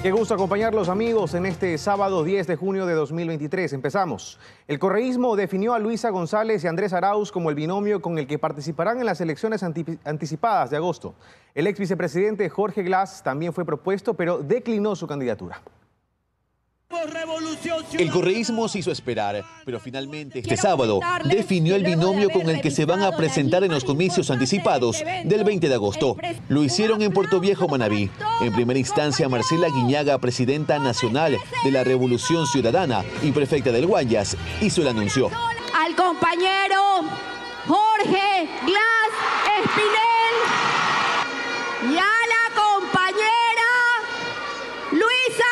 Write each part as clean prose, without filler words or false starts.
Qué gusto acompañarlos, amigos, en este sábado 10 de junio de 2023. Empezamos. El correísmo definió a Luisa González y Andrés Arauz como el binomio con el que participarán en las elecciones anticipadas de agosto. El ex vicepresidente Jorge Glass también fue propuesto, pero declinó su candidatura. El correísmo se hizo esperar, pero finalmente este sábado definió el binomio con el que se van a presentar en los comicios anticipados del 20 de agosto. Lo hicieron en Puerto Viejo, Manabí. En primera instancia, Marcela Guiñaga, presidenta nacional de la Revolución Ciudadana y prefecta del Guayas, hizo el anuncio. Al compañero Jorge Glass Espinel y a la compañera Luisa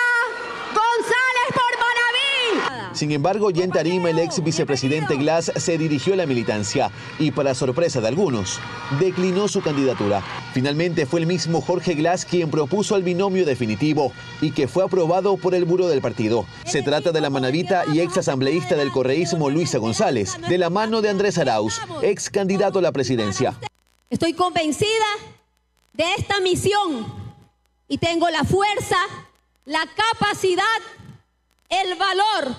González por Manabí. Sin embargo, ya en tarima el ex vicepresidente Glass se dirigió a la militancia y, para sorpresa de algunos, declinó su candidatura. Finalmente fue el mismo Jorge Glass quien propuso el binomio definitivo y que fue aprobado por el buró del partido. Se trata de la manabita y ex asambleísta del correísmo Luisa González, de la mano de Andrés Arauz, ex candidato a la presidencia. Estoy convencida de esta misión y tengo la fuerza, la capacidad, el valor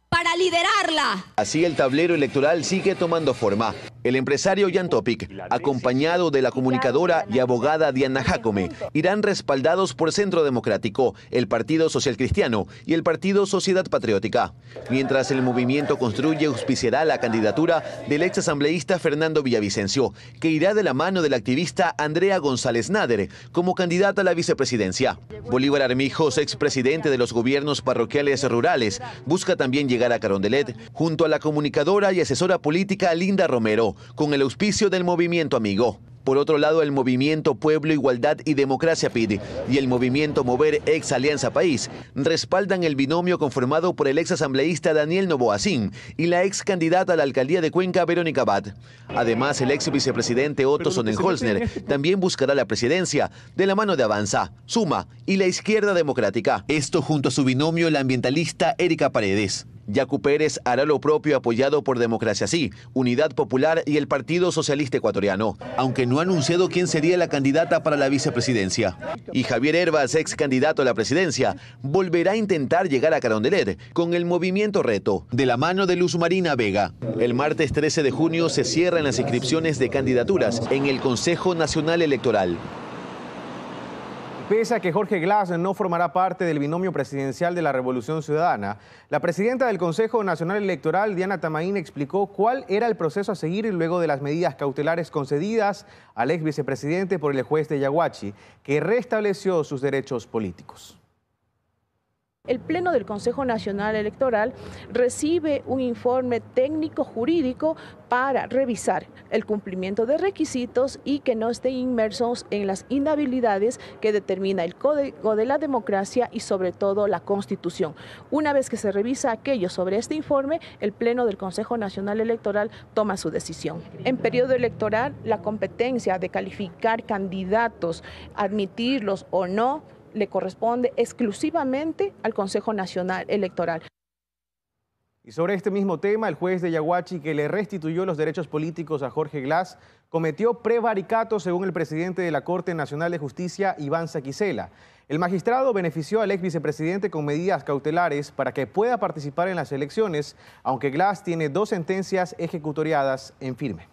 para liderarla. Así el tablero electoral sigue tomando forma. El empresario Jan Topic, acompañado de la comunicadora y abogada Diana Jacome, irán respaldados por Centro Democrático, el Partido Social Cristiano y el Partido Sociedad Patriótica. Mientras el movimiento Construye auspiciará la candidatura del ex asambleísta Fernando Villavicencio, que irá de la mano de la activista Andrea González Nader como candidata a la vicepresidencia. Bolívar Armijos, expresidente de los gobiernos parroquiales rurales, busca también llegar a Carondelet junto a la comunicadora y asesora política Linda Romero, con el auspicio del Movimiento Amigo. Por otro lado, el Movimiento Pueblo, Igualdad y Democracia PID y el Movimiento Mover ex Alianza País respaldan el binomio conformado por el ex asambleísta Daniel Novoacín y la ex candidata a la alcaldía de Cuenca, Verónica Abad. Además, el ex vicepresidente Otto Sonnenholzner también buscará la presidencia de la mano de Avanza, Suma y la Izquierda Democrática. Esto junto a su binomio, la ambientalista Erika Paredes. Yacu Pérez hará lo propio apoyado por Democracia Sí, Unidad Popular y el Partido Socialista Ecuatoriano, aunque no ha anunciado quién sería la candidata para la vicepresidencia. Y Javier Hervas, ex candidato a la presidencia, volverá a intentar llegar a Carondelet con el Movimiento Reto, de la mano de Luz Marina Vega. El martes 13 de junio se cierran las inscripciones de candidaturas en el Consejo Nacional Electoral. Pese a que Jorge Glass no formará parte del binomio presidencial de la Revolución Ciudadana, la presidenta del Consejo Nacional Electoral, Diana Tamaín, explicó cuál era el proceso a seguir luego de las medidas cautelares concedidas al ex vicepresidente por el juez de Yaguachi, que restableció sus derechos políticos. El Pleno del Consejo Nacional Electoral recibe un informe técnico jurídico para revisar el cumplimiento de requisitos y que no estén inmersos en las inhabilidades que determina el Código de la Democracia y sobre todo la Constitución. Una vez que se revisa aquello sobre este informe, el Pleno del Consejo Nacional Electoral toma su decisión. En periodo electoral, la competencia de calificar candidatos, admitirlos o no, le corresponde exclusivamente al Consejo Nacional Electoral. Y sobre este mismo tema, el juez de Yaguachi, que le restituyó los derechos políticos a Jorge Glass, cometió prevaricato según el presidente de la Corte Nacional de Justicia, Iván Saquicela. El magistrado benefició al ex vicepresidente con medidas cautelares para que pueda participar en las elecciones, aunque Glass tiene 2 sentencias ejecutoriadas en firme.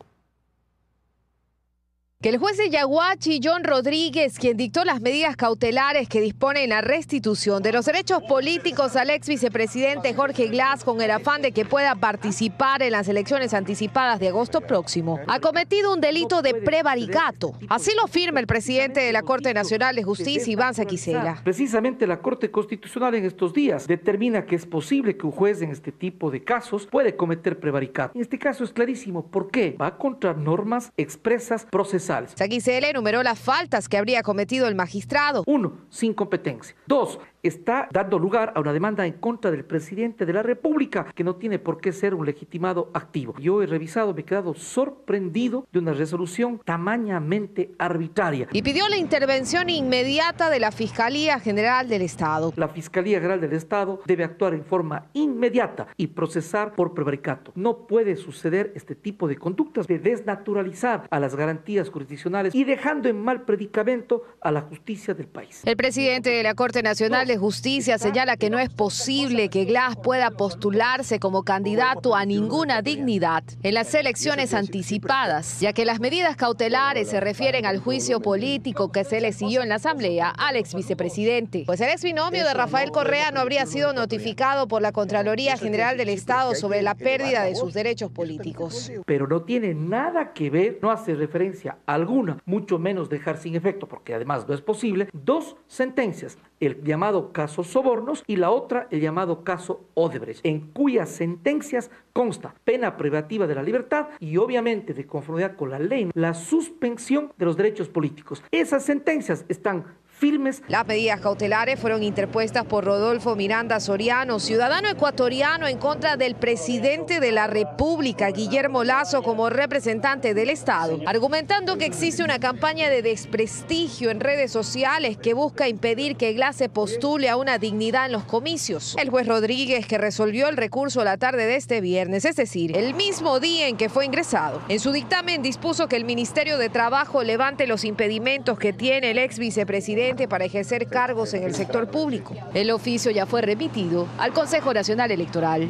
Que el juez de Yaguachi, John Rodríguez, quien dictó las medidas cautelares que disponen la restitución de los derechos políticos al ex vicepresidente Jorge Glass con el afán de que pueda participar en las elecciones anticipadas de agosto próximo, ha cometido un delito de prevaricato. Así lo firma el presidente de la Corte Nacional de Justicia, Iván Saquicela. Precisamente la Corte Constitucional en estos días determina que es posible que un juez en este tipo de casos puede cometer prevaricato. En este caso es clarísimo. ¿Por qué? Va contra normas expresas procesales. Saquicela enumeró las faltas que habría cometido el magistrado. 1. Sin competencia. 2. Está dando lugar a una demanda en contra del presidente de la República, que no tiene por qué ser un legitimado activo. Yo he revisado, me he quedado sorprendido de una resolución tamañamente arbitraria. Y pidió la intervención inmediata de la Fiscalía General del Estado. La Fiscalía General del Estado debe actuar en forma inmediata y procesar por prevaricato. No puede suceder este tipo de conductas de desnaturalizar a las garantías constitucionales jurisdiccionales y dejando en mal predicamento a la justicia del país. El presidente de la Corte Nacional de Justicia señala que no es posible que Glass pueda postularse como candidato a ninguna dignidad en las elecciones anticipadas, ya que las medidas cautelares se refieren al juicio político que se le siguió en la Asamblea al ex vicepresidente. Pues el ex binomio de Rafael Correa no habría sido notificado por la Contraloría General del Estado sobre la pérdida de sus derechos políticos. Pero no tiene nada que ver, no hace referencia alguna, mucho menos dejar sin efecto, porque además no es posible, dos sentencias, el llamado caso Sobornos y la otra, el llamado caso Odebrecht, en cuyas sentencias consta pena privativa de la libertad y obviamente de conformidad con la ley, la suspensión de los derechos políticos. Esas sentencias están firmes. Las medidas cautelares fueron interpuestas por Rodolfo Miranda Soriano, ciudadano ecuatoriano en contra del presidente de la República, Guillermo Lasso, como representante del Estado, argumentando que existe una campaña de desprestigio en redes sociales que busca impedir que Glass se postule a una dignidad en los comicios. El juez Rodríguez, que resolvió el recurso la tarde de este viernes, es decir, el mismo día en que fue ingresado, en su dictamen dispuso que el Ministerio de Trabajo levante los impedimentos que tiene el ex vicepresidente para ejercer cargos en el sector público. El oficio ya fue remitido al Consejo Nacional Electoral.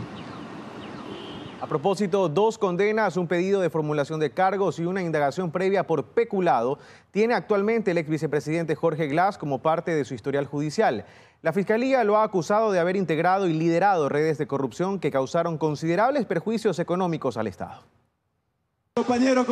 A propósito, 2 condenas, un pedido de formulación de cargos y una indagación previa por peculado tiene actualmente el ex vicepresidente Jorge Glass como parte de su historial judicial. La Fiscalía lo ha acusado de haber integrado y liderado redes de corrupción que causaron considerables perjuicios económicos al Estado. Compañera.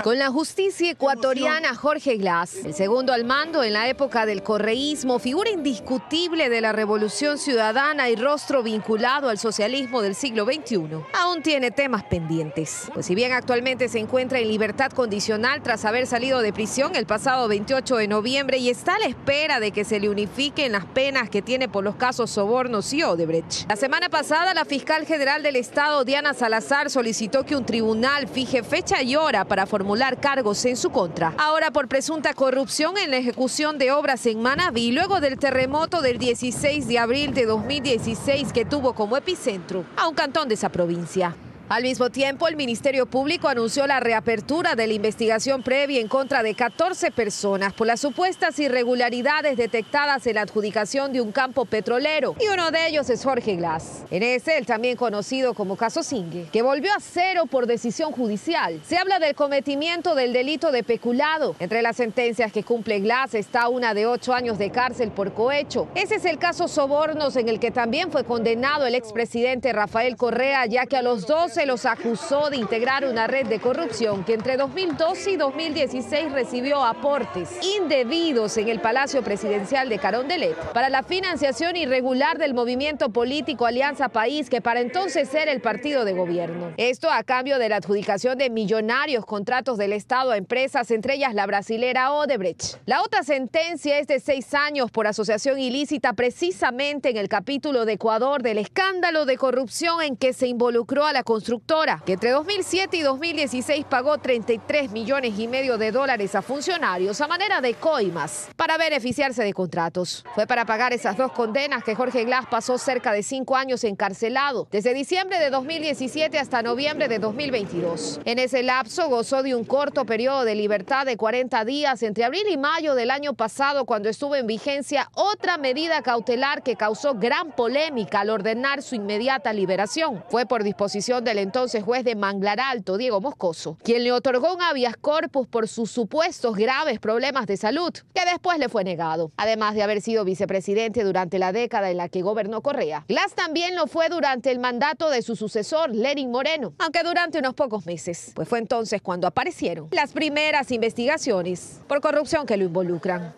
Con la justicia ecuatoriana, Jorge Glass, el segundo al mando en la época del correísmo, figura indiscutible de la Revolución Ciudadana y rostro vinculado al socialismo del siglo XXI, aún tiene temas pendientes. Pues si bien actualmente se encuentra en libertad condicional tras haber salido de prisión el pasado 28 de noviembre y está a la espera de que se le unifiquen las penas que tiene por los casos Sobornos y Odebrecht. La semana pasada, la fiscal general del Estado, Diana Salazar, solicitó que un tribunal fije fecha y hora para formular cargos en su contra. Ahora por presunta corrupción en la ejecución de obras en Manabí, luego del terremoto del 16 de abril de 2016 que tuvo como epicentro a un cantón de esa provincia. Al mismo tiempo, el Ministerio Público anunció la reapertura de la investigación previa en contra de 14 personas por las supuestas irregularidades detectadas en la adjudicación de un campo petrolero. Y uno de ellos es Jorge Glass. En ese, el también conocido como caso Singue, que volvió a cero por decisión judicial. Se habla del cometimiento del delito de peculado. Entre las sentencias que cumple Glass está una de 8 años de cárcel por cohecho. Ese es el caso Sobornos, en el que también fue condenado el expresidente Rafael Correa, ya que a los dos se los acusó de integrar una red de corrupción que entre 2012 y 2016 recibió aportes indebidos en el Palacio Presidencial de Carondelet para la financiación irregular del movimiento político Alianza País, que para entonces era el partido de gobierno. Esto a cambio de la adjudicación de millonarios contratos del Estado a empresas, entre ellas la brasilera Odebrecht. La otra sentencia es de 6 años por asociación ilícita, precisamente en el capítulo de Ecuador del escándalo de corrupción en que se involucró a la constructora, que entre 2007 y 2016 pagó 33,5 millones de dólares a funcionarios a manera de coimas para beneficiarse de contratos. Fue para pagar esas 2 condenas que Jorge Glass pasó cerca de 5 años encarcelado, desde diciembre de 2017 hasta noviembre de 2022. En ese lapso gozó de un corto periodo de libertad de 40 días entre abril y mayo del año pasado, cuando estuvo en vigencia otra medida cautelar que causó gran polémica al ordenar su inmediata liberación. Fue por disposición del entonces juez de Manglar Alto, Diego Moscoso, quien le otorgó un habeas corpus por sus supuestos graves problemas de salud, que después le fue negado. Además de haber sido vicepresidente durante la década en la que gobernó Correa, Glass también lo fue durante el mandato de su sucesor, Lenín Moreno, aunque durante unos pocos meses, pues fue entonces cuando aparecieron las primeras investigaciones por corrupción que lo involucran.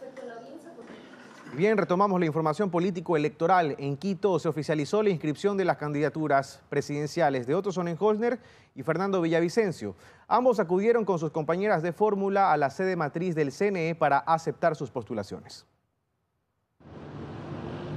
Bien, retomamos la información político-electoral. En Quito se oficializó la inscripción de las candidaturas presidenciales de Otto Sonnenholzner y Fernando Villavicencio. Ambos acudieron con sus compañeras de fórmula a la sede matriz del CNE para aceptar sus postulaciones.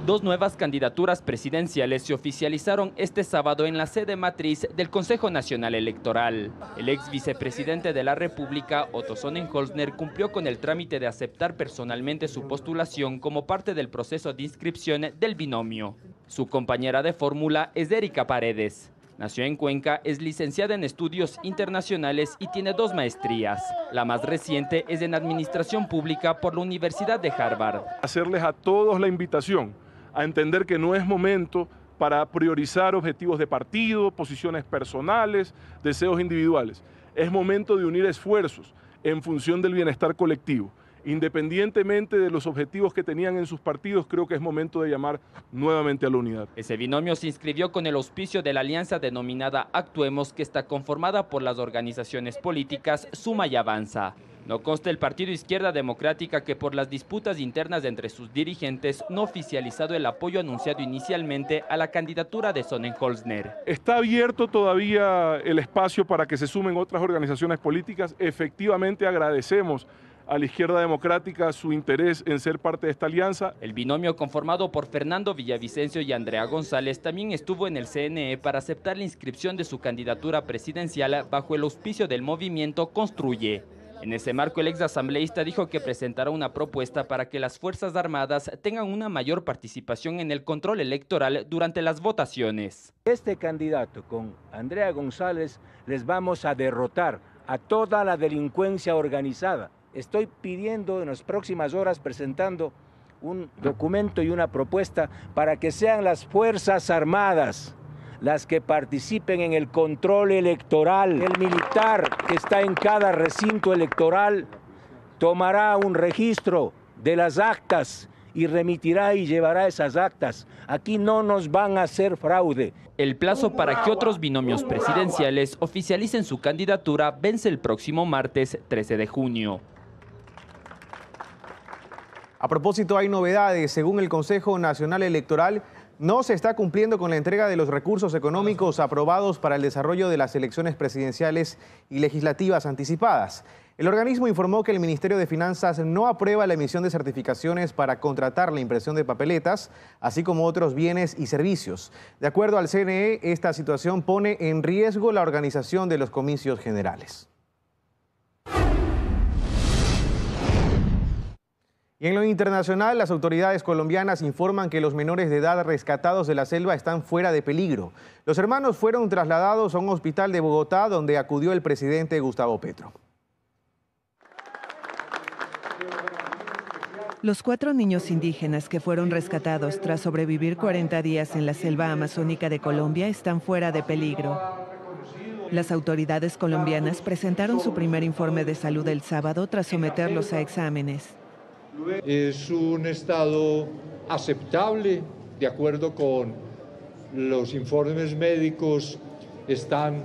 2 nuevas candidaturas presidenciales se oficializaron este sábado en la sede matriz del Consejo Nacional Electoral. El ex vicepresidente de la República, Otto Sonnenholzner, cumplió con el trámite de aceptar personalmente su postulación como parte del proceso de inscripción del binomio. Su compañera de fórmula es Erika Paredes. Nació en Cuenca, es licenciada en estudios internacionales y tiene 2 maestrías. La más reciente es en Administración Pública por la Universidad de Harvard. Hacerles a todos la invitación a entender que no es momento para priorizar objetivos de partido, posiciones personales, deseos individuales. Es momento de unir esfuerzos en función del bienestar colectivo. Independientemente de los objetivos que tenían en sus partidos, creo que es momento de llamar nuevamente a la unidad. Ese binomio se inscribió con el auspicio de la alianza denominada Actuemos, que está conformada por las organizaciones políticas Suma y Avanza. No consta el Partido Izquierda Democrática, que por las disputas internas entre sus dirigentes no ha oficializado el apoyo anunciado inicialmente a la candidatura de Sonnenholzner. Está abierto todavía el espacio para que se sumen otras organizaciones políticas. Efectivamente agradecemos a la Izquierda Democrática su interés en ser parte de esta alianza. El binomio conformado por Fernando Villavicencio y Andrea González también estuvo en el CNE para aceptar la inscripción de su candidatura presidencial bajo el auspicio del movimiento Construye. En ese marco, el exasambleísta dijo que presentará una propuesta para que las Fuerzas Armadas tengan una mayor participación en el control electoral durante las votaciones. Este candidato con Andrea González les vamos a derrotar a toda la delincuencia organizada. Estoy pidiendo en las próximas horas, presentando un documento y una propuesta para que sean las Fuerzas Armadas las que participen en el control electoral. El militar que está en cada recinto electoral tomará un registro de las actas y remitirá y llevará esas actas. Aquí no nos van a hacer fraude. El plazo para que otros binomios presidenciales oficialicen su candidatura vence el próximo martes 13 de junio. A propósito, hay novedades. Según el Consejo Nacional Electoral, no se está cumpliendo con la entrega de los recursos económicos aprobados para el desarrollo de las elecciones presidenciales y legislativas anticipadas. El organismo informó que el Ministerio de Finanzas no aprueba la emisión de certificaciones para contratar la impresión de papeletas, así como otros bienes y servicios. De acuerdo al CNE, esta situación pone en riesgo la organización de los comicios generales. Y en lo internacional, las autoridades colombianas informan que los menores de edad rescatados de la selva están fuera de peligro. Los hermanos fueron trasladados a un hospital de Bogotá, donde acudió el presidente Gustavo Petro. Los 4 niños indígenas que fueron rescatados tras sobrevivir 40 días en la selva amazónica de Colombia están fuera de peligro. Las autoridades colombianas presentaron su primer informe de salud el sábado tras someterlos a exámenes. Es un estado aceptable, de acuerdo con los informes médicos, están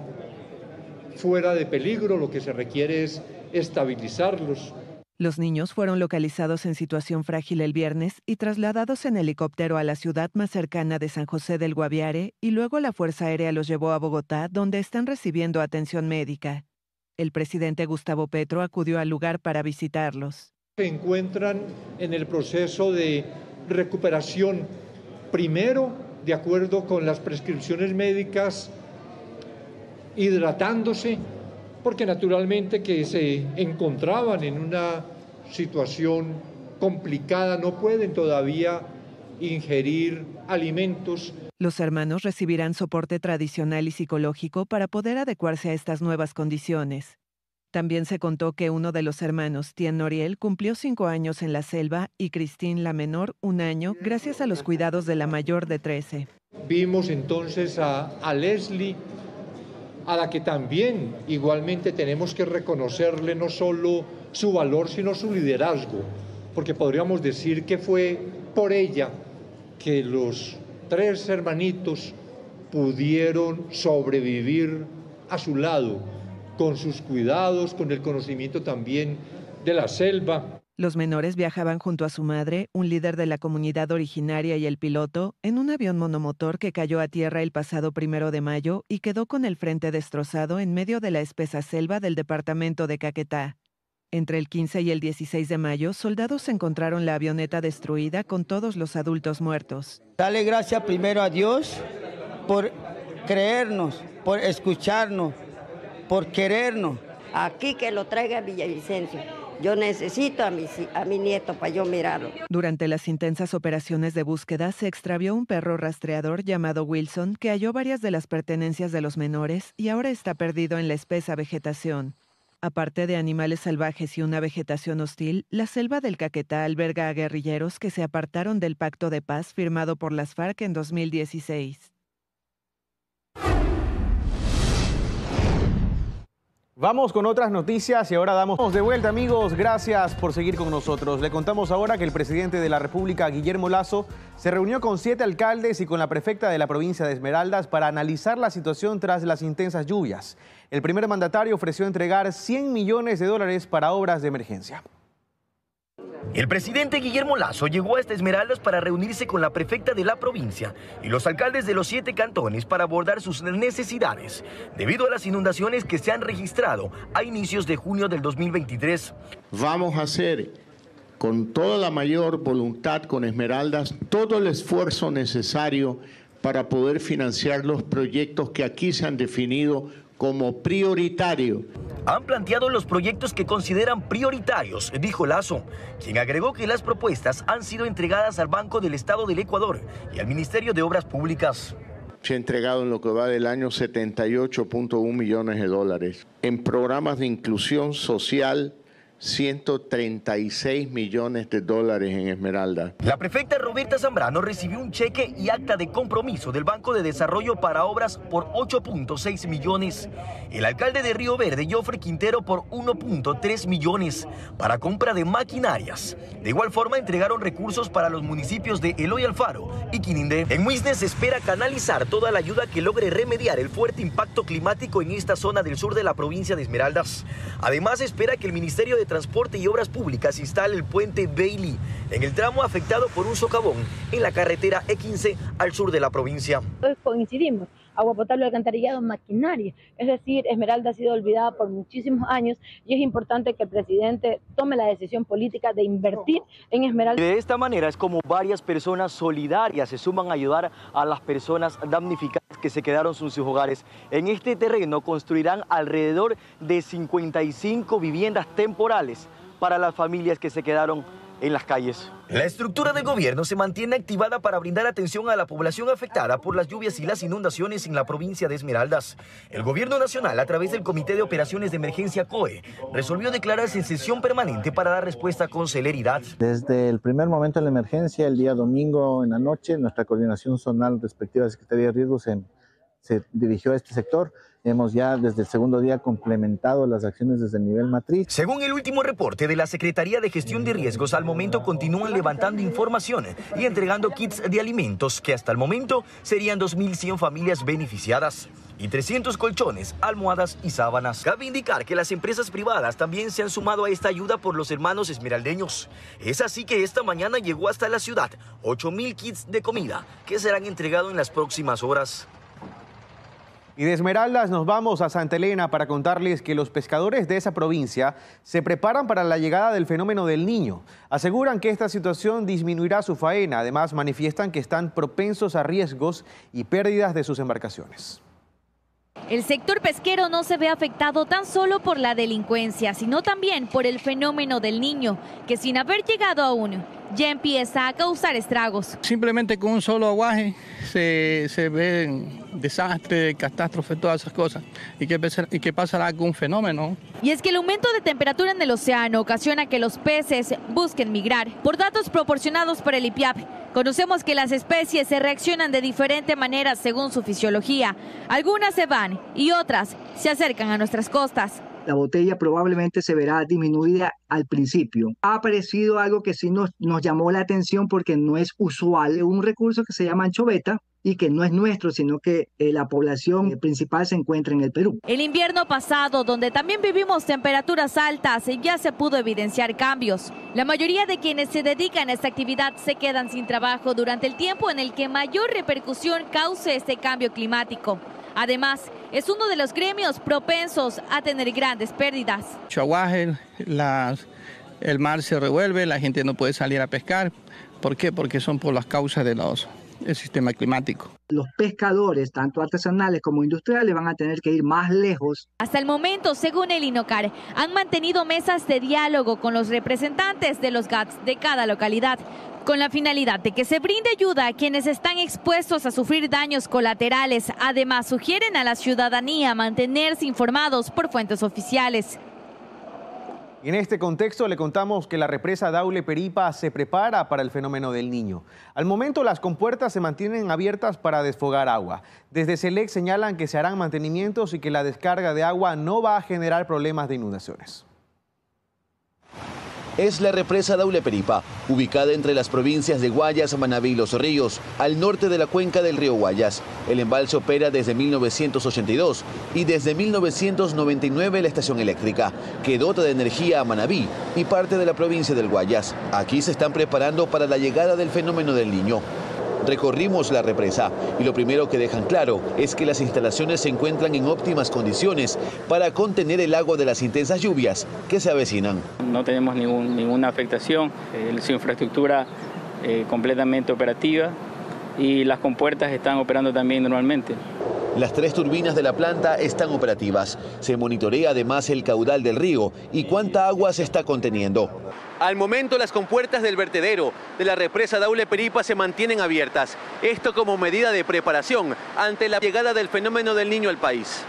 fuera de peligro, lo que se requiere es estabilizarlos. Los niños fueron localizados en situación frágil el viernes y trasladados en helicóptero a la ciudad más cercana de San José del Guaviare, y luego la Fuerza Aérea los llevó a Bogotá, donde están recibiendo atención médica. El presidente Gustavo Petro acudió al lugar para visitarlos. Se encuentran en el proceso de recuperación, primero de acuerdo con las prescripciones médicas, hidratándose, porque naturalmente que se encontraban en una situación complicada, no pueden todavía ingerir alimentos. Los hermanos recibirán soporte tradicional y psicológico para poder adecuarse a estas nuevas condiciones. También se contó que uno de los hermanos, Tien Noriel, cumplió 5 años en la selva y Christine, la menor, 1 año, gracias a los cuidados de la mayor de 13. Vimos entonces a Leslie, a la que también igualmente tenemos que reconocerle no solo su valor, sino su liderazgo, porque podríamos decir que fue por ella que los 3 hermanitos pudieron sobrevivir a su lado, con sus cuidados, con el conocimiento también de la selva. Los menores viajaban junto a su madre, un líder de la comunidad originaria y el piloto, en un avión monomotor que cayó a tierra el pasado 1 de mayo y quedó con el frente destrozado en medio de la espesa selva del departamento de Caquetá. Entre el 15 y el 16 de mayo, soldados encontraron la avioneta destruida con todos los adultos muertos. Dale gracias primero a Dios por creernos, por escucharnos, por querernos. Aquí que lo traiga Villavicencio. Yo necesito a mi nieto para yo mirarlo. Durante las intensas operaciones de búsqueda se extravió un perro rastreador llamado Wilson que halló varias de las pertenencias de los menores y ahora está perdido en la espesa vegetación. Aparte de animales salvajes y una vegetación hostil, la selva del Caquetá alberga a guerrilleros que se apartaron del pacto de paz firmado por las FARC en 2016. Vamos con otras noticias y ahora damos de vuelta, amigos. Gracias por seguir con nosotros. Le contamos ahora que el presidente de la República, Guillermo Lasso, se reunió con 7 alcaldes y con la prefecta de la provincia de Esmeraldas para analizar la situación tras las intensas lluvias. El primer mandatario ofreció entregar $100 millones para obras de emergencia. El presidente Guillermo Lasso llegó hasta Esmeraldas para reunirse con la prefecta de la provincia y los alcaldes de los 7 cantones para abordar sus necesidades debido a las inundaciones que se han registrado a inicios de junio del 2023. Vamos a hacer con toda la mayor voluntad con Esmeraldas todo el esfuerzo necesario para poder financiar los proyectos que aquí se han definido como prioritarios. Han planteado los proyectos que consideran prioritarios, dijo Lasso, quien agregó que las propuestas han sido entregadas al Banco del Estado del Ecuador y al Ministerio de Obras Públicas. Se ha entregado en lo que va del año $78.1 millones. En programas de inclusión social, $136 millones en Esmeralda. La prefecta Roberta Zambrano recibió un cheque y acta de compromiso del Banco de Desarrollo para obras por 8.6 millones. El alcalde de Río Verde, Jofre Quintero, por 1.3 millones para compra de maquinarias. De igual forma, entregaron recursos para los municipios de Eloy Alfaro y Quinindé. En Muisnes se espera canalizar toda la ayuda que logre remediar el fuerte impacto climático en esta zona del sur de la provincia de Esmeraldas. Además, se espera que el Ministerio de Transporte y Obras Públicas instale el puente Bailey en el tramo afectado por un socavón en la carretera E15 al sur de la provincia. Coincidimos, agua potable, alcantarillado, maquinaria, es decir, Esmeralda ha sido olvidada por muchísimos años y es importante que el presidente tome la decisión política de invertir en Esmeralda. De esta manera es como varias personas solidarias se suman a ayudar a las personas damnificadas que se quedaron sin sus hogares. En este terreno construirán alrededor de 55 viviendas temporales para las familias que se quedaron en las calles. La estructura del gobierno se mantiene activada para brindar atención a la población afectada por las lluvias y las inundaciones en la provincia de Esmeraldas. El gobierno nacional, a través del Comité de Operaciones de Emergencia COE, resolvió declararse en sesión permanente para dar respuesta con celeridad. Desde el primer momento de la emergencia, el día domingo en la noche, nuestra coordinación zonal respectiva de Secretaría de Riesgos se dirigió a este sector. Hemos ya desde el segundo día complementado las acciones desde el nivel matriz. Según el último reporte de la Secretaría de Gestión de Riesgos, al momento continúan levantando información y entregando kits de alimentos que hasta el momento serían 2.100 familias beneficiadas y 300 colchones, almohadas y sábanas. Cabe indicar que las empresas privadas también se han sumado a esta ayuda por los hermanos esmeraldeños. Es así que esta mañana llegó hasta la ciudad 8.000 kits de comida que serán entregados en las próximas horas. Y de Esmeraldas nos vamos a Santa Elena para contarles que los pescadores de esa provincia se preparan para la llegada del fenómeno del Niño. Aseguran que esta situación disminuirá su faena. Además, manifiestan que están propensos a riesgos y pérdidas de sus embarcaciones. El sector pesquero no se ve afectado tan solo por la delincuencia, sino también por el fenómeno del Niño, que sin haber llegado aún, ya empieza a causar estragos. Simplemente con un solo aguaje se ven desastres, catástrofes, todas esas cosas. ¿Y qué pasará con un fenómeno? Y es que el aumento de temperatura en el océano ocasiona que los peces busquen migrar. Por datos proporcionados por el IPIAP, conocemos que las especies se reaccionan de diferente manera según su fisiología. Algunas se van y otras se acercan a nuestras costas. La botella probablemente se verá disminuida al principio. Ha aparecido algo que sí nos llamó la atención porque no es usual, un recurso que se llama anchoveta y que no es nuestro, sino que la población principal se encuentra en el Perú. El invierno pasado, donde también vivimos temperaturas altas, ya se pudo evidenciar cambios. La mayoría de quienes se dedican a esta actividad se quedan sin trabajo durante el tiempo en el que mayor repercusión cause este cambio climático. Además, es uno de los gremios propensos a tener grandes pérdidas. Chaguaje, el mar se revuelve, la gente no puede salir a pescar. ¿Por qué? Porque son por las causas de el sistema climático. Los pescadores, tanto artesanales como industriales, van a tener que ir más lejos. Hasta el momento, según el INOCAR, han mantenido mesas de diálogo con los representantes de los GATS de cada localidad, con la finalidad de que se brinde ayuda a quienes están expuestos a sufrir daños colaterales. Además, sugieren a la ciudadanía mantenerse informados por fuentes oficiales. En este contexto le contamos que la represa Daule Peripa se prepara para el fenómeno del Niño. Al momento las compuertas se mantienen abiertas para desfogar agua. Desde SELEC señalan que se harán mantenimientos y que la descarga de agua no va a generar problemas de inundaciones. Es la represa Daule Peripa, ubicada entre las provincias de Guayas, Manabí y Los Ríos, al norte de la cuenca del río Guayas. El embalse opera desde 1982 y desde 1999 la estación eléctrica, que dota de energía a Manabí y parte de la provincia del Guayas. Aquí se están preparando para la llegada del fenómeno del Niño. Recorrimos la represa y lo primero que dejan claro es que las instalaciones se encuentran en óptimas condiciones para contener el agua de las intensas lluvias que se avecinan. No tenemos ninguna afectación, su infraestructura completamente operativa y las compuertas están operando también normalmente. Las 3 turbinas de la planta están operativas. Se monitorea además el caudal del río y cuánta agua se está conteniendo. Al momento las compuertas del vertedero de la represa Daule Peripa se mantienen abiertas. Esto como medida de preparación ante la llegada del fenómeno del Niño al país.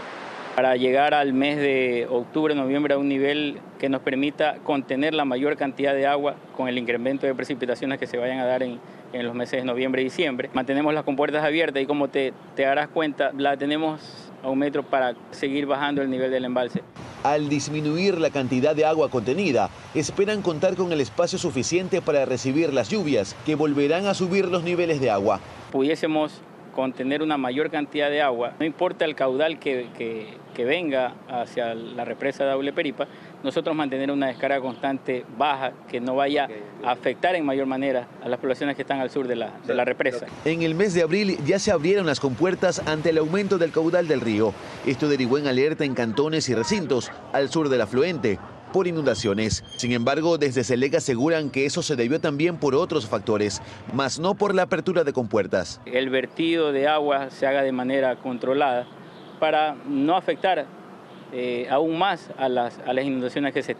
Para llegar al mes de octubre, noviembre a un nivel que nos permita contener la mayor cantidad de agua con el incremento de precipitaciones que se vayan a dar en los meses de noviembre y diciembre. Mantenemos las compuertas abiertas y como te darás cuenta, la tenemos a 1 metro para seguir bajando el nivel del embalse. Al disminuir la cantidad de agua contenida, esperan contar con el espacio suficiente para recibir las lluvias que volverán a subir los niveles de agua. Pudiésemos contener una mayor cantidad de agua, no importa el caudal que venga hacia la represa Daule Peripa, nosotros mantener una descarga constante baja que no vaya a afectar en mayor manera a las poblaciones que están al sur de la represa. En el mes de abril ya se abrieron las compuertas ante el aumento del caudal del río. Esto derivó en alerta en cantones y recintos al sur del afluente por inundaciones. Sin embargo, desde SELEC aseguran que eso se debió también por otros factores, más no por la apertura de compuertas. El vertido de agua se haga de manera controlada para no afectar aún más a las inundaciones que se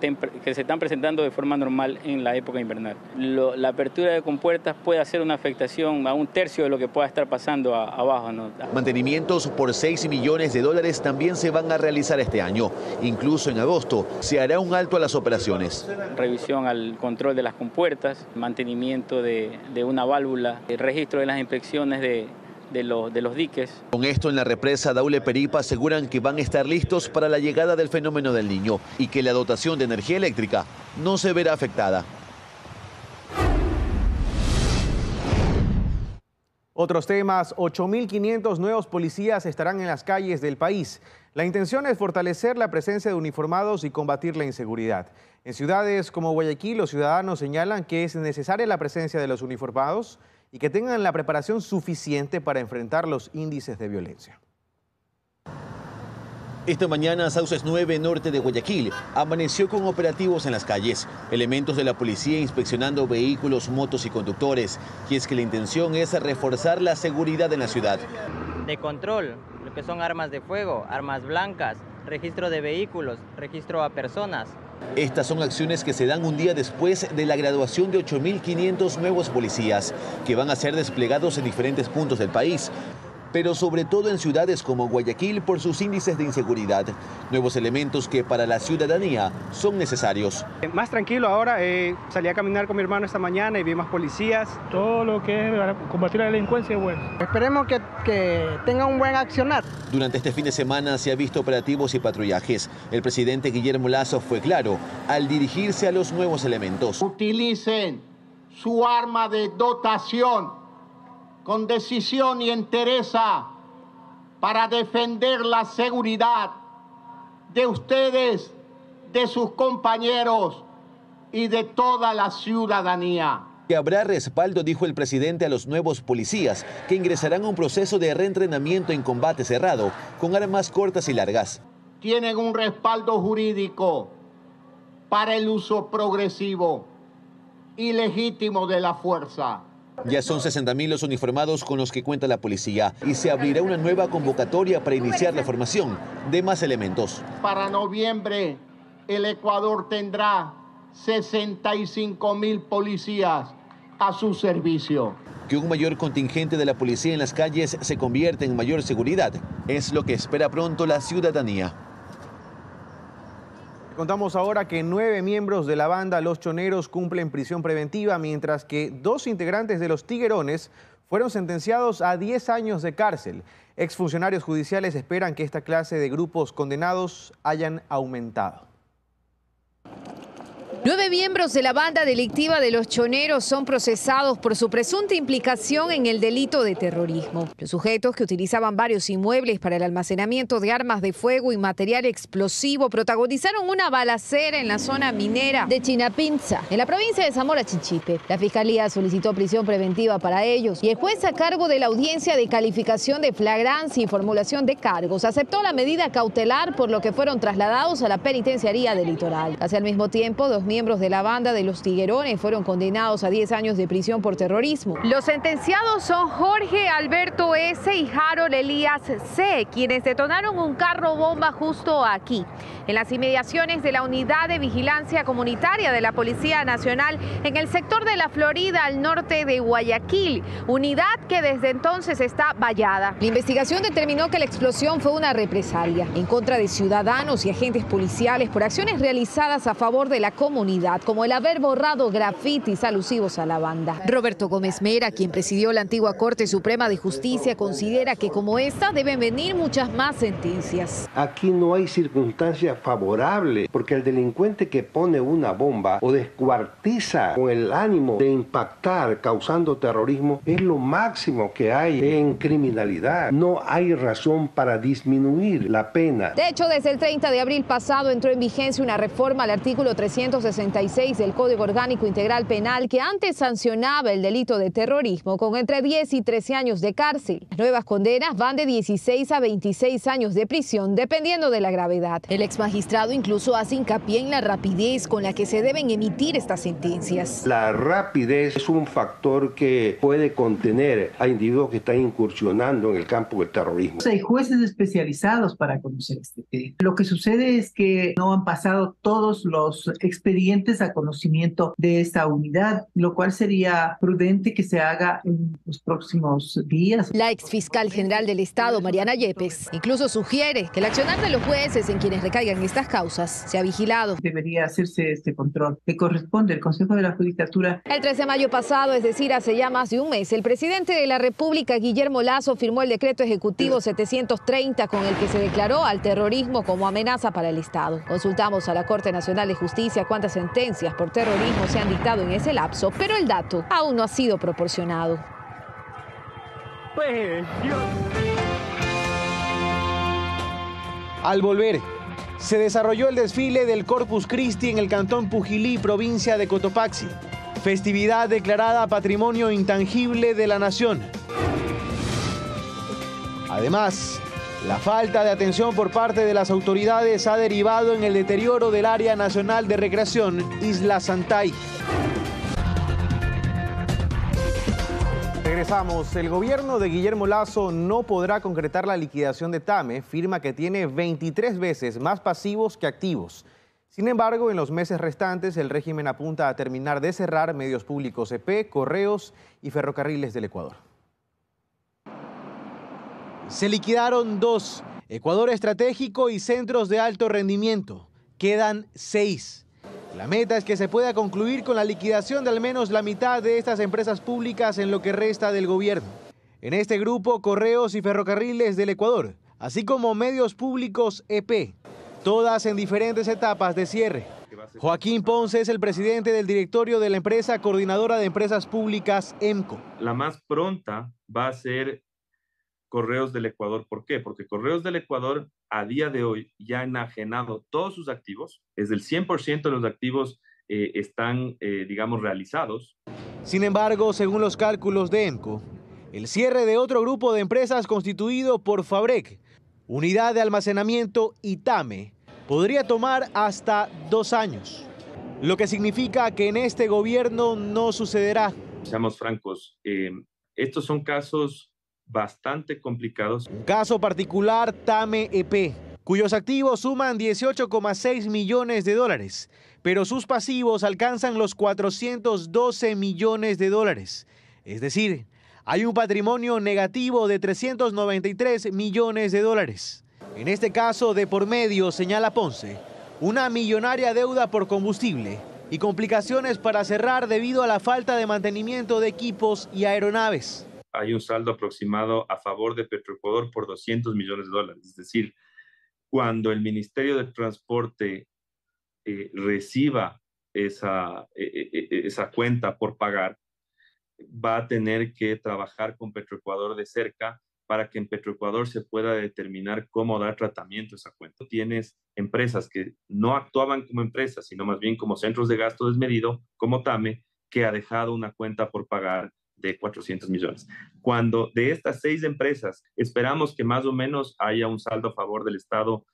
están presentando de forma normal en la época invernal. La apertura de compuertas puede hacer una afectación a 1/3 de lo que pueda estar pasando abajo, ¿no? Mantenimientos por $6 millones también se van a realizar este año. Incluso en agosto se hará un alto a las operaciones. Revisión al control de las compuertas, mantenimiento de una válvula, el registro de las inspecciones de los diques. Con esto en la represa Daule Peripa aseguran que van a estar listos para la llegada del fenómeno del Niño y que la dotación de energía eléctrica no se verá afectada. Otros temas, 8.500 nuevos policías estarán en las calles del país. La intención es fortalecer la presencia de uniformados y combatir la inseguridad. En ciudades como Guayaquil, los ciudadanos señalan que es necesaria la presencia de los uniformados y que tengan la preparación suficiente para enfrentar los índices de violencia. Esta mañana, Sauces 9, norte de Guayaquil, amaneció con operativos en las calles. Elementos de la policía inspeccionando vehículos, motos y conductores. Y es que la intención es reforzar la seguridad en la ciudad. De control, lo que son armas de fuego, armas blancas, registro de vehículos, registro a personas. Estas son acciones que se dan un día después de la graduación de 8.500 nuevos policías, que van a ser desplegados en diferentes puntos del país, pero sobre todo en ciudades como Guayaquil por sus índices de inseguridad. Nuevos elementos que para la ciudadanía son necesarios. Más tranquilo ahora, salí a caminar con mi hermano esta mañana y vi más policías. Todo lo que es combatir la delincuencia es bueno. Esperemos que tenga un buen accionar. Durante este fin de semana se ha visto operativos y patrullajes. El presidente Guillermo Lasso fue claro al dirigirse a los nuevos elementos. Utilicen su arma de dotación con decisión y entereza para defender la seguridad de ustedes, de sus compañeros y de toda la ciudadanía. Que habrá respaldo, dijo el presidente, a los nuevos policías que ingresarán a un proceso de reentrenamiento en combate cerrado con armas cortas y largas. Tienen un respaldo jurídico para el uso progresivo y legítimo de la fuerza. Ya son 60.000 los uniformados con los que cuenta la policía y se abrirá una nueva convocatoria para iniciar la formación de más elementos. Para noviembre, el Ecuador tendrá 65.000 policías a su servicio. Que un mayor contingente de la policía en las calles se convierta en mayor seguridad es lo que espera pronto la ciudadanía. Contamos ahora que 9 miembros de la banda Los Choneros cumplen prisión preventiva, mientras que 2 integrantes de los Tiguerones fueron sentenciados a 10 años de cárcel. Exfuncionarios judiciales esperan que esta clase de grupos condenados hayan aumentado. 9 miembros de la banda delictiva de Los Choneros son procesados por su presunta implicación en el delito de terrorismo. Los sujetos, que utilizaban varios inmuebles para el almacenamiento de armas de fuego y material explosivo, protagonizaron una balacera en la zona minera de Chinapinza, en la provincia de Zamora Chinchipe. La Fiscalía solicitó prisión preventiva para ellos y el juez, a cargo de la audiencia de calificación de flagrancia y formulación de cargos, aceptó la medida cautelar, por lo que fueron trasladados a la penitenciaría del Litoral. Casi al mismo tiempo, 2 miembros de la banda de los Tiguerones fueron condenados a 10 años de prisión por terrorismo. Los sentenciados son Jorge Alberto S. y Harold Elías C., quienes detonaron un carro bomba justo aquí, en las inmediaciones de la Unidad de Vigilancia Comunitaria de la Policía Nacional en el sector de la Florida, al norte de Guayaquil, unidad que desde entonces está vallada. La investigación determinó que la explosión fue una represalia en contra de ciudadanos y agentes policiales por acciones realizadas a favor de la comunidad, como el haber borrado grafitis alusivos a la banda. Roberto Gómez Mera, quien presidió la antigua Corte Suprema de Justicia, considera que como esta deben venir muchas más sentencias. Aquí no hay circunstancias favorables, porque el delincuente que pone una bomba o descuartiza con el ánimo de impactar causando terrorismo es lo máximo que hay en criminalidad. No hay razón para disminuir la pena. De hecho, desde el 30 de abril pasado entró en vigencia una reforma al artículo 366 del Código Orgánico Integral Penal, que antes sancionaba el delito de terrorismo con entre 10 y 13 años de cárcel. Las nuevas condenas van de 16 a 26 años de prisión, dependiendo de la gravedad. El exmagistrado incluso hace hincapié en la rapidez con la que se deben emitir estas sentencias. La rapidez es un factor que puede contener a individuos que están incursionando en el campo del terrorismo. Hay jueces especializados para conocer este tema. Lo que sucede es que no han pasado todos los expedientes a conocimiento de esta unidad, lo cual sería prudente que se haga en los próximos días. La exfiscal general del Estado, Mariana Yepes, incluso sugiere que el accionar de los jueces en quienes recaigan estas causas sea vigilado. Debería hacerse este control que corresponde al Consejo de la Judicatura. El 13 de mayo pasado, es decir, hace ya más de un mes, el presidente de la República, Guillermo Lasso, firmó el decreto ejecutivo 730 con el que se declaró al terrorismo como amenaza para el Estado. Consultamos a la Corte Nacional de Justicia cuántas sentencias por terrorismo se han dictado en ese lapso, pero el dato aún no ha sido proporcionado. Al volver, se desarrolló el desfile del Corpus Christi en el cantón Pujilí, provincia de Cotopaxi, festividad declarada Patrimonio Intangible de la Nación. Además, la falta de atención por parte de las autoridades ha derivado en el deterioro del Área Nacional de Recreación Isla Santay. Regresamos. El gobierno de Guillermo Lasso no podrá concretar la liquidación de TAME, firma que tiene 23 veces más pasivos que activos. Sin embargo, en los meses restantes, el régimen apunta a terminar de cerrar medios públicos EP, correos y ferrocarriles del Ecuador. Se liquidaron 2, Ecuador Estratégico y Centros de Alto Rendimiento. Quedan 6. La meta es que se pueda concluir con la liquidación de al menos la mitad de estas empresas públicas en lo que resta del gobierno. En este grupo, Correos y Ferrocarriles del Ecuador, así como medios públicos EP, todas en diferentes etapas de cierre. Joaquín Ponce es el presidente del directorio de la empresa coordinadora de empresas públicas EMCO. La más pronta va a ser Correos del Ecuador. ¿Por qué? Porque Correos del Ecuador a día de hoy ya ha enajenado todos sus activos. Es del 100% de los activos están, digamos, realizados. Sin embargo, según los cálculos de EMCO, el cierre de otro grupo de empresas constituido por Fabrec, Unidad de Almacenamiento y TAME, podría tomar hasta 2 años. Lo que significa que en este gobierno no sucederá. Seamos francos, estos son casos bastante complicados. Un caso particular, Tame EP, cuyos activos suman 18,6 millones de dólares, pero sus pasivos alcanzan los 412 millones de dólares. Es decir, hay un patrimonio negativo de 393 millones de dólares. En este caso, de por medio, señala Ponce, una millonaria deuda por combustible y complicaciones para cerrar debido a la falta de mantenimiento de equipos y aeronaves. Hay un saldo aproximado a favor de Petroecuador por 200 millones de dólares. Es decir, cuando el Ministerio de Transporte reciba esa cuenta por pagar, va a tener que trabajar con Petroecuador de cerca para que en Petroecuador se pueda determinar cómo dar tratamiento a esa cuenta. Tienes empresas que no actuaban como empresas, sino más bien como centros de gasto desmedido, como TAME, que ha dejado una cuenta por pagar de 400 millones. Cuando de estas 6 empresas esperamos que más o menos haya un saldo a favor del Estado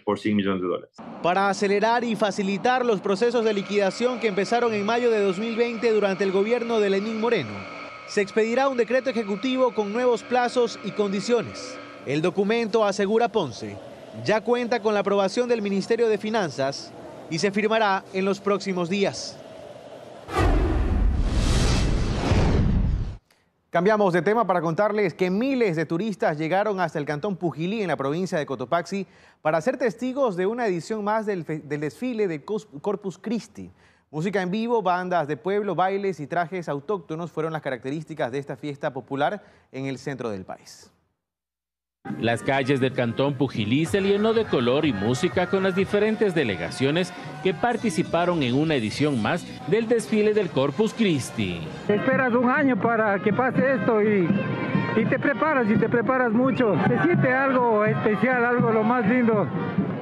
por 100 millones de dólares. Para acelerar y facilitar los procesos de liquidación que empezaron en mayo de 2020 durante el gobierno de Lenín Moreno, se expedirá un decreto ejecutivo con nuevos plazos y condiciones. El documento, asegura Ponce, ya cuenta con la aprobación del Ministerio de Finanzas y se firmará en los próximos días. Cambiamos de tema para contarles que miles de turistas llegaron hasta el cantón Pujilí, en la provincia de Cotopaxi, para ser testigos de una edición más del desfile de Corpus Christi. Música en vivo, bandas de pueblo, bailes y trajes autóctonos fueron las características de esta fiesta popular en el centro del país. Las calles del cantón Pujilí se llenó de color y música con las diferentes delegaciones que participaron en una edición más del desfile del Corpus Christi. Esperas un año para que pase esto y te preparas mucho. Se siente algo especial, algo lo más lindo.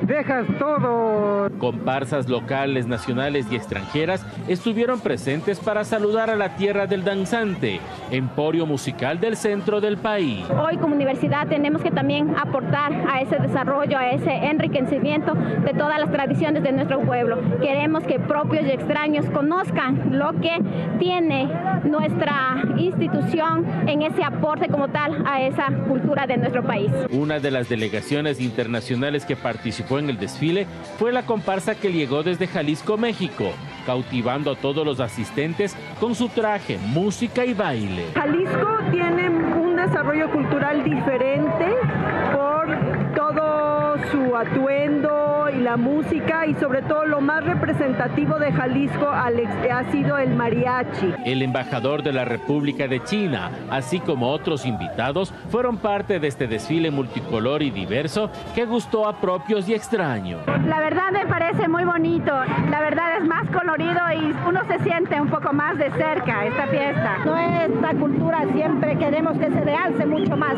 Dejas todo. Comparsas locales, nacionales y extranjeras estuvieron presentes para saludar a la tierra del danzante, emporio musical del centro del país. Hoy como universidad tenemos que también aportar a ese desarrollo, a ese enriquecimiento de todas las tradiciones de nuestro pueblo. Queremos que propios y extraños conozcan lo que tiene nuestra institución en ese aporte como tal a esa cultura de nuestro país. Una de las delegaciones internacionales que participó en el desfile fue la comparsa que llegó desde Jalisco, México, cautivando a todos los asistentes con su traje, música y baile. Jalisco tiene un desarrollo cultural diferente por todo su atuendo y la música, y sobre todo lo más representativo de Jalisco ha sido el mariachi. El embajador de la República de China, así como otros invitados, fueron parte de este desfile multicolor y diverso que gustó a propios y extraños. La verdad me parece muy bonito, la verdad es más colorido y uno se siente un poco más de cerca esta fiesta. Nuestra cultura siempre queremos que se realce mucho más,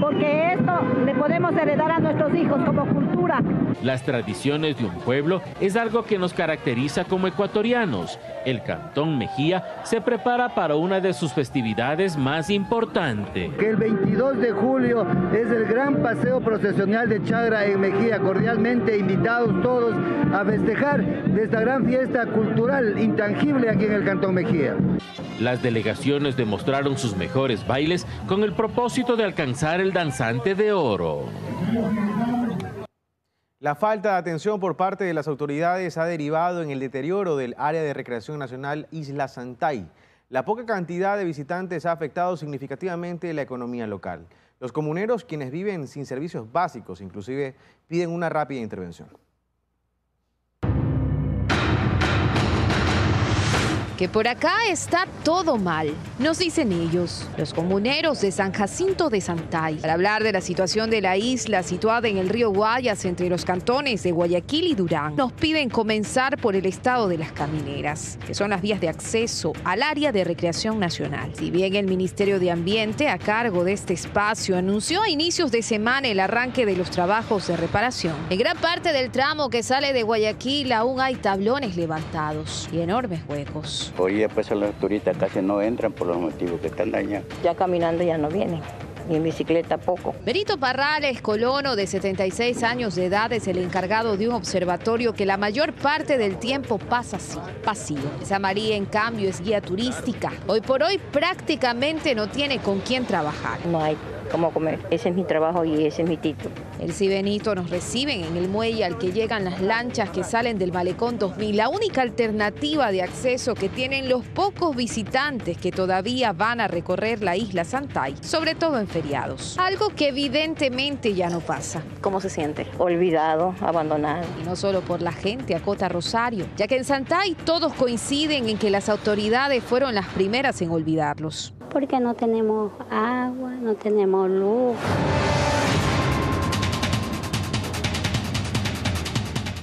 porque esto le podemos heredar a nuestros hijos como cultura. Las tradiciones de un pueblo es algo que nos caracteriza como ecuatorianos. El Cantón Mejía se prepara para una de sus festividades más importantes. Que el 22 de julio es el gran paseo procesional de Chagra en Mejía. Cordialmente invitados todos a festejar de esta gran fiesta cultural intangible aquí en el Cantón Mejía. Las delegaciones demostraron sus mejores bailes con el propósito de alcanzar el danzante de oro. La falta de atención por parte de las autoridades ha derivado en el deterioro del área de recreación nacional Isla Santay. La poca cantidad de visitantes ha afectado significativamente la economía local. Los comuneros, quienes viven sin servicios básicos, inclusive piden una rápida intervención. Que por acá está todo mal, nos dicen ellos, los comuneros de San Jacinto de Santay. Para hablar de la situación de la isla situada en el río Guayas entre los cantones de Guayaquil y Durán, nos piden comenzar por el estado de las camineras, que son las vías de acceso al área de recreación nacional. Si bien el Ministerio de Ambiente, a cargo de este espacio, anunció a inicios de semana el arranque de los trabajos de reparación, en gran parte del tramo que sale de Guayaquil aún hay tablones levantados y enormes huecos. Hoy ya pues los turistas casi no entran por los motivos que están dañados. Ya caminando ya no vienen. y en bicicleta poco. Benito Parrales, colono de 76 años de edad, es el encargado de un observatorio que la mayor parte del tiempo pasa así, pasivo. Esa María, en cambio, es guía turística. Hoy por hoy prácticamente no tiene con quién trabajar. No hay cómo comer. Ese es mi trabajo y ese es mi título. Elsie y Benito nos reciben en el muelle al que llegan las lanchas que salen del Malecón 2000, la única alternativa de acceso que tienen los pocos visitantes que todavía van a recorrer la isla Santay, sobre todo en feriados. Algo que evidentemente ya no pasa. ¿Cómo se siente? Olvidado, abandonado. Y no solo por la gente, acota Rosario, ya que en Santay todos coinciden en que las autoridades fueron las primeras en olvidarlos. Porque no tenemos agua, no tenemos luz.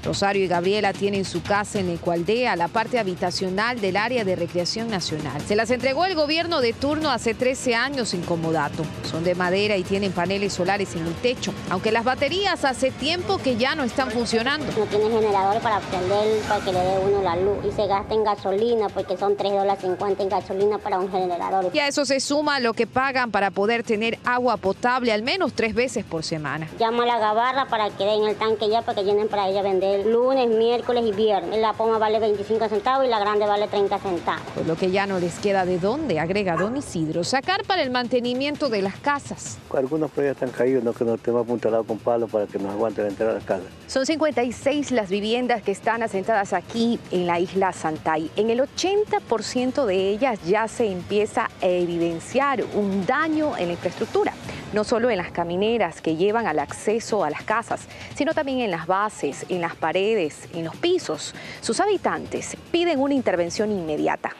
Rosario y Gabriela tienen su casa en Ecualdea, la parte habitacional del área de recreación nacional. Se las entregó el gobierno de turno hace 13 años en comodato. Son de madera y tienen paneles solares en el techo, aunque las baterías hace tiempo que ya no están funcionando. No tiene generador para prender, para que le dé uno la luz, y se gasta en gasolina porque son $3.50 en gasolina para un generador. Y a eso se suma lo que pagan para poder tener agua potable al menos 3 veces por semana. Llama a la gabarra para que den el tanque ya, para que llenen para ella vender lunes, miércoles y viernes. La poma vale 25 centavos y la grande vale 30 centavos. Por lo que ya no les queda de dónde, agrega don Isidro, sacar para el mantenimiento de las casas. Algunos proyectos están caídos, no que nos estemos apuntalados con palos para que nos aguante la entrada a las casas. Son 56 las viviendas que están asentadas aquí en la isla Santay. En el 80% de ellas ya se empieza a evidenciar un daño en la infraestructura. No solo en las camineras que llevan al acceso a las casas, sino también en las bases, en las paredes, en los pisos. Sus habitantes piden una intervención inmediata.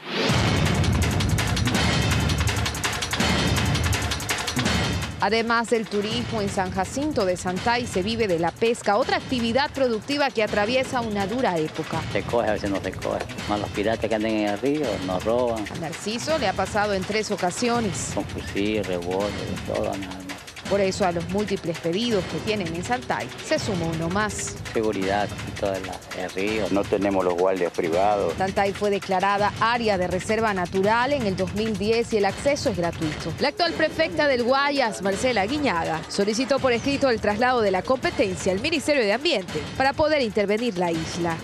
Además del turismo, en San Jacinto de Santay se vive de la pesca, otra actividad productiva que atraviesa una dura época. Se coge, a veces no se coge. Más los piratas que andan en el río nos roban. A Narciso le ha pasado en 3 ocasiones. Con fusil, revólver, todo. Por eso a los múltiples pedidos que tienen en Santay se suma uno más. Seguridad y todo el río. No tenemos los guardias privados. Santay fue declarada área de reserva natural en el 2010 y el acceso es gratuito. La actual prefecta del Guayas, Marcela Guiñaga, solicitó por escrito el traslado de la competencia al Ministerio de Ambiente para poder intervenir la isla.